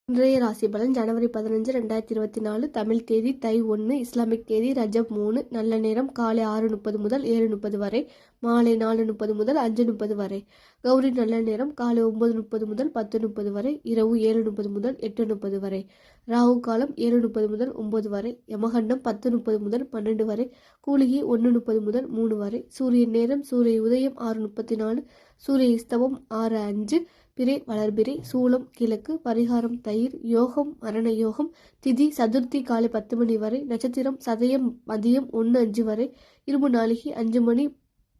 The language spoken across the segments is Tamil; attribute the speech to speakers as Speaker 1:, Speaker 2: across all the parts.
Speaker 1: இன்றைய ராசி பலன் ஜனவரி 15, 2024. தமிழ் தேதி தை 1, இஸ்லாமிக் தேதி ரஜப் 3. நல்ல நேரம் காலை 6:30 முதல் 7:30 வரை, மாலை 4:30 முதல் 5:30 வரை. கௌரி நல்ல நேரம் காலை 9:30 முதல் 10:30 வரை, இரவு 7:30 முதல் 8:30 வரை. ராகு காலம் 7:30 முதல் 9 வரை, யமகண்டம் 10:30 முதல் 12 வரை, கூலிகை 1:30 முதல் 3 வரை. சூரிய நேரம் சூரிய உதயம் 6:34, சூரிய இஸ்தவம் 6:05, பிறை வளர்பிறை, சூலம் கிழக்கு, பரிகாரம் தயிர், யோகம் மரண யோகம், திதி சதுர்த்தி காலை 10 மணி வரை, நட்சத்திரம் சதயம் மதியம் 1:05 வரை, இரும்பு நாளிகை 5 மணி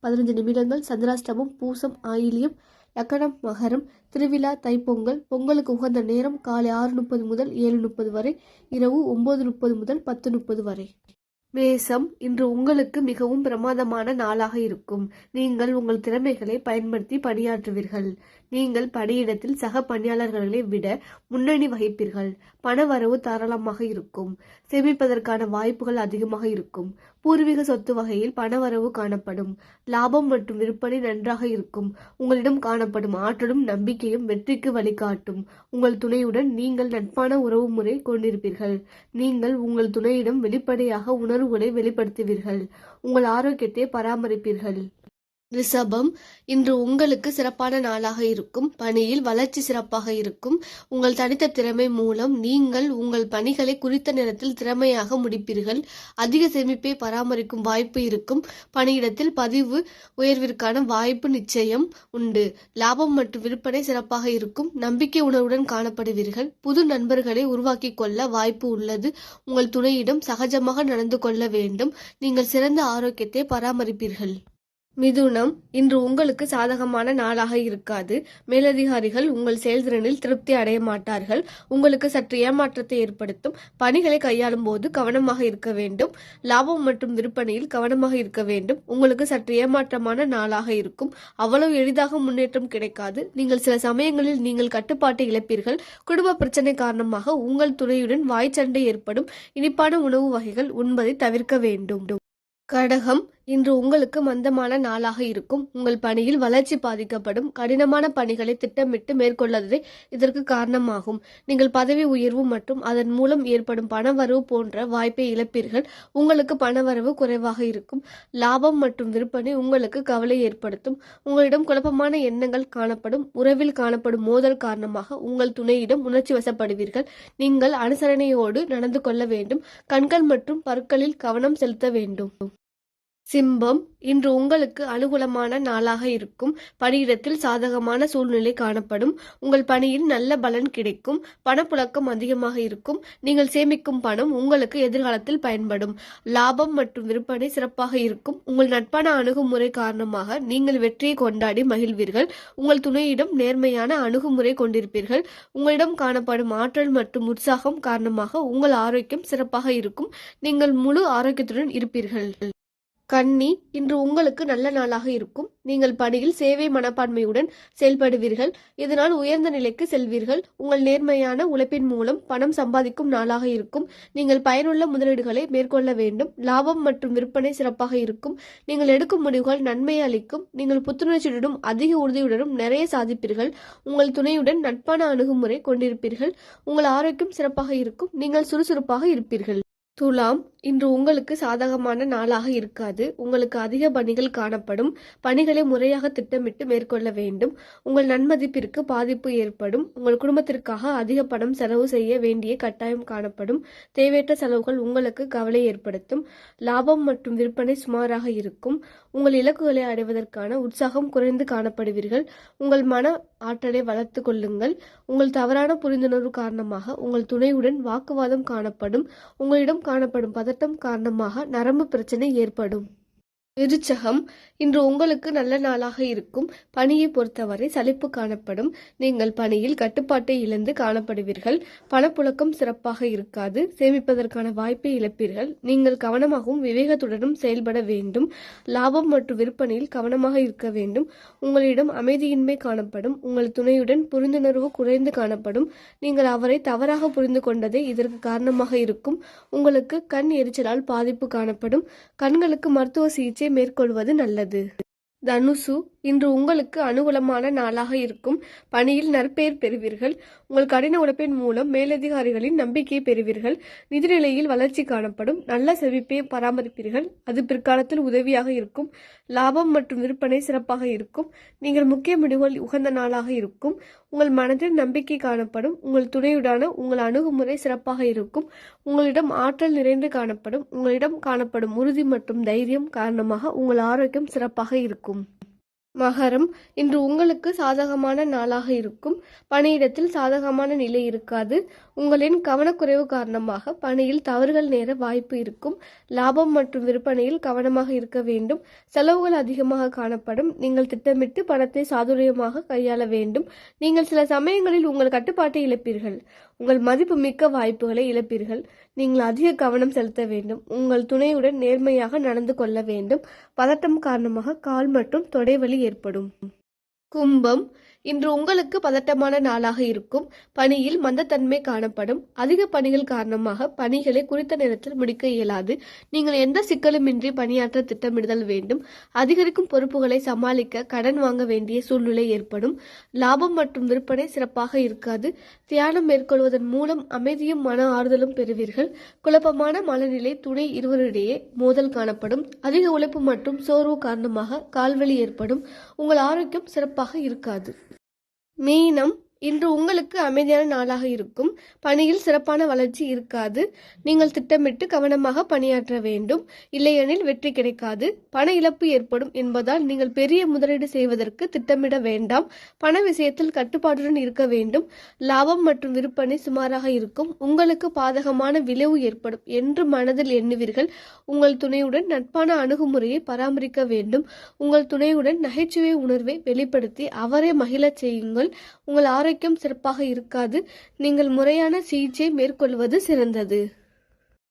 Speaker 1: 15 நிமிடங்கள், சந்திராஷ்டமம் பூசம் ஆயிலியம், லக்கணம் மகரம். திருவிழா தைப்பொங்கல். பொங்கலுக்கு உகந்த நேரம் காலை 6:30 முதல் 7:30 வரை, இரவு 9:30 முதல் 10:30 வரை. மேசம், இன்று உங்களுக்கு மிகவும் பிரமாதமான நாளாக இருக்கும். நீங்கள் உங்கள் திறமைகளை பயன்படுத்தி பணியாற்றுவீர்கள். நீங்கள் பணியிடத்தில் சக பணியாளர்களை விட முன்னணி வகிப்பீர்கள். பண வரவு தாராளமாக இருக்கும். சேமிப்பதற்கான வாய்ப்புகள் அதிகமாக இருக்கும். பூர்வீக சொத்து வகையில் பணவரவு காணப்படும். லாபம் மற்றும் விற்பனை நன்றாக இருக்கும். உங்களிடம் காணப்படும் ஆற்றலும் நம்பிக்கையும் வெற்றிக்கு வழிகாட்டும். உங்கள் துணையுடன் நீங்கள் நட்பான உறவு முறை கொண்டிருப்பீர்கள். நீங்கள் உங்கள் துணையிடம் வெளிப்படையாக உணர்வுகளை வெளிப்படுத்துவீர்கள். உங்கள் ஆரோக்கியத்தை பராமரிப்பீர்கள். ரிஷபம், இன்று உங்களுக்கு சிறப்பான நாளாக இருக்கும். பணியில் வளர்ச்சி சிறப்பாக இருக்கும். உங்கள் தனித்த திறமை மூலம் நீங்கள் உங்கள் பணிகளை குறித்த நேரத்தில் திறமையாக முடிப்பீர்கள். அதிக சேமிப்பை பராமரிக்கும் வாய்ப்பு இருக்கும். பணியிடத்தில் பதிவு உயர்விற்கான வாய்ப்பு நிச்சயம் உண்டு. லாபம் மற்றும் விற்பனை சிறப்பாக இருக்கும். நம்பிக்கை உணர்வுடன் காணப்படுவீர்கள். புது நண்பர்களை உருவாக்கி கொள்ள வாய்ப்பு உள்ளது. உங்கள் துணையிடம் சகஜமாக நடந்து கொள்ள வேண்டும். நீங்கள் சிறந்த ஆரோக்கியத்தை பராமரிப்பீர்கள். மிதுனம், இன்று உங்களுக்கு சாதகமான நாளாக இருக்காது. மேலதிகாரிகள் உங்கள் செயல்திறனில் திருப்தி அடைய மாட்டார்கள். உங்களுக்கு சற்று ஏமாற்றத்தை ஏற்படுத்தும். பணிகளை கையாளும் போது கவனமாக இருக்க வேண்டும். லாபம் மற்றும் விற்பனையில் கவனமாக இருக்க வேண்டும். உங்களுக்கு சற்று ஏமாற்றமான நாளாக இருக்கும். அவ்வளவு எளிதாக முன்னேற்றம் கிடைக்காது. நீங்கள் சில சமயங்களில் நீங்கள் கட்டுப்பாட்டை இழப்பீர்கள். குடும்ப பிரச்சனை காரணமாக உங்கள் துணையுடன் வாய்ச்சண்டை ஏற்படும். இனிப்பான உணவு வகைகள் உண்பதை தவிர்க்க வேண்டும். கடகம், இன்று உங்களுக்கு மந்தமான நாளாக இருக்கும். உங்கள் பணியில் வளர்ச்சி பாதிக்கப்படும். கடினமான பணிகளை திட்டமிட்டு மேற்கொள்வதே இதற்கு காரணமாகும். நீங்கள் பதவி உயர்வு மற்றும் அதன் மூலம் ஏற்படும் பணவரவு போன்ற வாய்ப்பை இழப்பீர்கள். உங்களுக்கு பணவரவு குறைவாக இருக்கும். லாபம் மற்றும் விற்பனை உங்களுக்கு கவலை ஏற்படுத்தும். உங்களிடம் குழப்பமான எண்ணங்கள் காணப்படும். உறவில் காணப்படும் மோதல் காரணமாக உங்கள் துணையிடம் உணர்ச்சி வசப்படுவீர்கள். நீங்கள் அனுசரணையோடு நடந்து கொள்ள வேண்டும். கண்கள் மற்றும் பற்களில் கவனம் செலுத்த வேண்டும். சிம்பம், இன்று உங்களுக்கு அனுகூலமான நாளாக இருக்கும். பணியிடத்தில் சாதகமான சூழ்நிலை காணப்படும். உங்கள் பணியில் நல்ல பலன் கிடைக்கும். பணப்புழக்கம் அதிகமாக இருக்கும். நீங்கள் சேமிக்கும் பணம் உங்களுக்கு எதிர்காலத்தில் பயன்படும். லாபம் மற்றும் விற்பனை சிறப்பாக இருக்கும். உங்கள் நட்பான அணுகுமுறை காரணமாக நீங்கள் வெற்றியை கொண்டாடி மகிழ்வீர்கள். உங்கள் துணையிடம் நேர்மையான அணுகுமுறை கொண்டிருப்பீர்கள். உங்களிடம் காணப்படும் ஆற்றல் மற்றும் உற்சாகம் காரணமாக உங்கள் ஆரோக்கியம் சிறப்பாக இருக்கும். நீங்கள் முழு ஆரோக்கியத்துடன் இருப்பீர்கள். கன்னி, இன்று உங்களுக்கு நல்ல நாளாக இருக்கும். நீங்கள் பணியில் சேவை மனப்பான்மையுடன் செயல்படுவீர்கள். இதனால் உயர்ந்த நிலைக்கு செல்வீர்கள். உங்கள் நேர்மையான உழைப்பின் மூலம் பணம் சம்பாதிக்கும் நாளாக இருக்கும். நீங்கள் பயனுள்ள முதலீடுகளை மேற்கொள்ள வேண்டும். லாபம் மற்றும் விற்பனை சிறப்பாக இருக்கும். நீங்கள் எடுக்கும் முடிவுகள் நன்மை அளிக்கும். நீங்கள் புத்துணர்ச்சியுடனும் அதிக உறுதியுடனும் நிறைய சாதிப்பீர்கள். உங்கள் துணையுடன் நட்பான அணுகுமுறை கொண்டிருப்பீர்கள். உங்கள் ஆரோக்கியம் சிறப்பாக இருக்கும். நீங்கள் சுறுசுறுப்பாக இருப்பீர்கள். துலாம், இன்று உங்களுக்கு சாதகமான நாளாக இருக்காது. உங்களுக்கு அதிக பணிகள் காணப்படும். பணிகளை முறையாக திட்டமிட்டு மேற்கொள்ள வேண்டும். உங்கள் நன்மதிப்பிற்கு பாதிப்பு ஏற்படும். உங்கள் குடும்பத்திற்காக அதிக பணம் செலவு செய்ய வேண்டிய கட்டாயம் காணப்படும். தேவையற்ற செலவுகள் உங்களுக்கு கவலை ஏற்படுத்தும். லாபம் மற்றும் விற்பனை சுமாராக இருக்கும். உங்கள் இலக்குகளை அடைவதற்கான உற்சாகம் குறைந்து காணப்படுவீர்கள். உங்கள் மன ஆற்றலை வளர்த்து கொள்ளுங்கள். உங்கள் தவறான புரிந்துணர்வு காரணமாக உங்கள் துணையுடன் வாக்குவாதம் காணப்படும். உங்களிடம் காணப்படும் பதட்டம் காரணமாக நரம்பு பிரச்சனை ஏற்படும். விருச்சகம், இன்று உங்களுக்கு நல்ல நாளாக இருக்கும். பணியை பொறுத்தவரை சலிப்பு காணப்படும். நீங்கள் பணியில் கட்டுப்பாட்டை இழந்து காணப்படுவீர்கள். பணப்புழக்கம் சிறப்பாக இருக்காது. சேமிப்பதற்கான வாய்ப்பை இழப்பீர்கள். நீங்கள் கவனமாகவும் விவேகத்துடனும் செயல்பட வேண்டும். லாபம் மற்றும் விற்பனையில் கவனமாக இருக்க வேண்டும். உங்களிடம் அமைதியின்மை காணப்படும். உங்கள் துணையுடன் புரிந்துணர்வு குறைந்து காணப்படும். நீங்கள் அவரை தவறாக புரிந்து கொண்டதே இதற்கு காரணமாக இருக்கும். உங்களுக்கு கண் எரிச்சலால் பாதிப்பு காணப்படும். கண்களுக்கு மருத்துவ சிகிச்சை மேற்கொள்வது நல்லது. தனுசு, இன்று உங்களுக்கு அனுகூலமான நாளாக இருக்கும். பணியில் நற்பெயர் பெறுவீர்கள். உங்கள் கடின உழைப்பின் மூலம் மேலதிகாரிகளின் நம்பிக்கையை பெறுவீர்கள். நிதிநிலையில் வளர்ச்சி காணப்படும். நல்ல செழிப்பை பராமரிப்பீர்கள். அது பிற்காலத்தில் உதவியாக இருக்கும். லாபம் மற்றும் விற்பனை சிறப்பாக இருக்கும். நீங்கள் முக்கிய முடிவுகள் உகந்த நாளாக இருக்கும். உங்கள் மனதில் நம்பிக்கை காணப்படும். உங்கள் துணையுடான உங்கள் அணுகுமுறை சிறப்பாக இருக்கும். உங்களிடம் ஆற்றல் நிறைந்து காணப்படும். உங்களிடம் காணப்படும் உறுதி மற்றும் தைரியம் காரணமாக உங்கள் ஆரோக்கியம் சிறப்பாக இருக்கும். மகரம், இன்று உங்களுக்கு சாதகமான நாளாக இருக்கும். பணியிடத்தில் சாதகமான நிலை இருக்காது. உங்களின் கவனக்குறைவு காரணமாக பணியில் தவறுகள் நேர வாய்ப்பு இருக்கும். லாபம் மற்றும் விற்பனையில் கவனமாக இருக்க வேண்டும். செலவுகள் அதிகமாக காணப்படும். நீங்கள் திட்டமிட்டு பணத்தை சாதுரியமாக கையாள வேண்டும். நீங்கள் சில சமயங்களில் உங்கள் கட்டுப்பாட்டை இழப்பீர்கள். உங்கள் மதிப்பு மிக்க வாய்ப்புகளை இழப்பீர்கள். நீங்கள் அதிக கவனம் செலுத்த வேண்டும். உங்கள் துணையுடன் நேர்மையாக நடந்து கொள்ள வேண்டும். பதட்டம் காரணமாக கால் மற்றும் தொடை வலி ஏற்படும். கும்பம், இன்று உங்களுக்கு பதட்டமான நாளாக இருக்கும். பணியில் மந்தத்தன்மை காணப்படும். அதிக பணிகள் காரணமாக பணிகளை குறித்த நேரத்தில் முடிக்க இயலாது. நீங்கள் எந்த சிக்கலுமின்றி பணியாற்ற திட்டமிடுதல் வேண்டும். அதிகரிக்கும் பொறுப்புகளை சமாளிக்க கடன் வாங்க வேண்டிய சூழ்நிலை ஏற்படும். லாபம் மற்றும் விற்பனை சிறப்பாக இருக்காது. தியானம் மேற்கொள்வதன் மூலம் அமைதியும் மன ஆறுதலும் பெறுவீர்கள். குழப்பமான மனநிலை துணை இருவரிடையே மோதல் காணப்படும். அதிக உழைப்பு மற்றும் சோர்வு காரணமாக கால்வலி ஏற்படும். உங்கள் ஆரோக்கியம் சிறப்பாக இருக்காது. மீனம், இன்று உங்களுக்கு அமைதியான நாளாக இருக்கும். பணியில் சிறப்பான வளர்ச்சி இருக்காது. நீங்கள் திட்டமிட்டு கவனமாக பணியாற்ற வேண்டும். இல்லையெனில் வெற்றி கிடைக்காது. பண இழப்பு ஏற்படும் என்பதால் நீங்கள் பெரிய முதலீடு செய்வதற்கு திட்டமிட வேண்டாம். பண விஷயத்தில் கட்டுப்பாட்டுடன் இருக்க வேண்டும். லாபம் மற்றும் விற்பனை சுமாராக இருக்கும். உங்களுக்கு பாதகமான விளைவு ஏற்படும் என்று மனதில் எண்ணுவீர்கள். உங்கள் துணையுடன் நட்பான அணுகுமுறையை பராமரிக்க வேண்டும். உங்கள் துணையுடன் நகைச்சுவை உணர்வை வெளிப்படுத்தி அவரை மகிழச் செய்யுங்கள். உங்கள் ஆரோக்கியம் சிறப்பாக இருக்காது. நீங்கள் முறையான சிகிச்சை மேற்கொள்வது சிறந்தது.